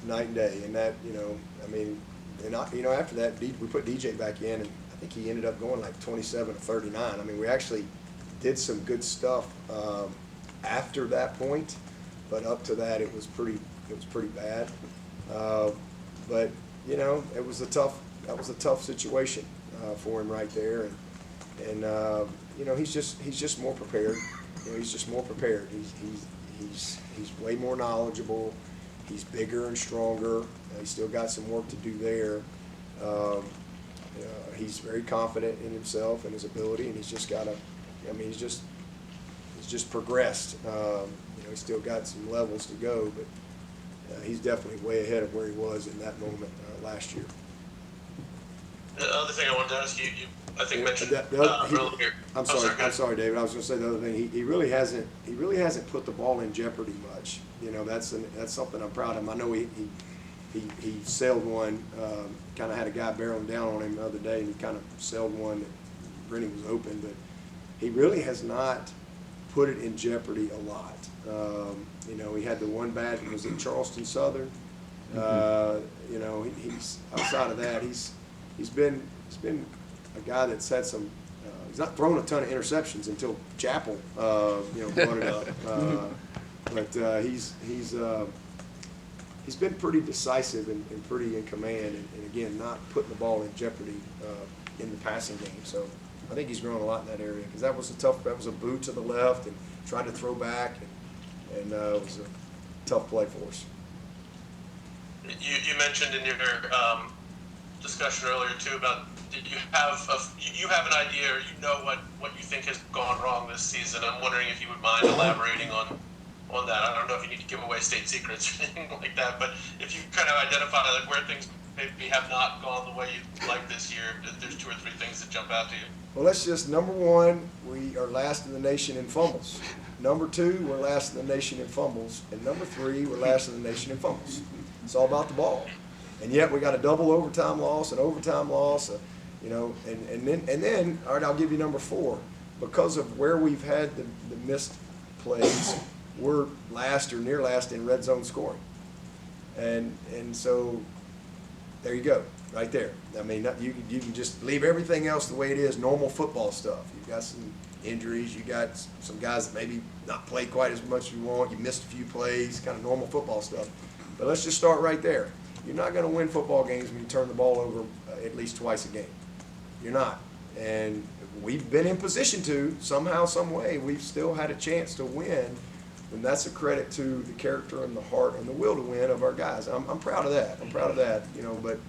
night and day. And that, I mean, and after that, we put DJ back in, and I think he ended up going like 27 to 39. I mean, we actually did some good stuff after that point, but up to that, it was pretty bad. But it was a tough situation for him right there, and he's just more prepared. He's just more prepared. He's way more knowledgeable. He's bigger and stronger. He's still got some work to do there. He's very confident in himself and his ability, and he's just got to. I mean, he's just progressed. He's still got some levels to go, but he's definitely way ahead of where he was in that moment last year. The other thing I wanted to ask you, I think mentioned earlier. I'm sorry, David. I was going to say the other thing. He really hasn't put the ball in jeopardy much. That's something I'm proud of him. I know he sailed one. Kind of had a guy barreling down on him the other day, and he kind of sailed one that Rennie was open, but he really has not put it in jeopardy a lot. He had the one bad, was it Charleston Southern? He's outside of that. He's been a guy that's had some. He's not thrown a ton of interceptions until Chapel, brought it up. But he's been pretty decisive and pretty in command, and again, not putting the ball in jeopardy in the passing game. So I think he's grown a lot in that area, because that was a boot to the left and tried to throw back, and it was a tough play for us. You mentioned in your discussion earlier too about you have an idea, or what you think has gone wrong this season. I'm wondering if you would mind elaborating on that. I don't know if you need to give away state secrets or anything like that, but if you kind of identify like where things maybe have not gone the way you'd like this year, if there's 2 or 3 things that jump out to you. Well, let's just, number 1, we are last in the nation in fumbles. Number 2, we're last in the nation in fumbles. And number 3, we're last in the nation in fumbles. It's all about the ball. And yet we got a double overtime loss, an overtime loss, and then, all right, I'll give you number 4. Because of where we've had the missed plays, we're last or near last in red zone scoring. And so there you go, right there. I mean, you can just leave everything else the way it is, normal football stuff. You've got some injuries, you got some guys that maybe not play quite as much as you want, you missed a few plays, kind of normal football stuff. But let's just start right there. You're not going to win football games when you turn the ball over at least twice a game. You're not. And we've been in position to, somehow, some way, we've still had a chance to win. And that's a credit to the character and the heart and the will to win of our guys. I'm proud of that. But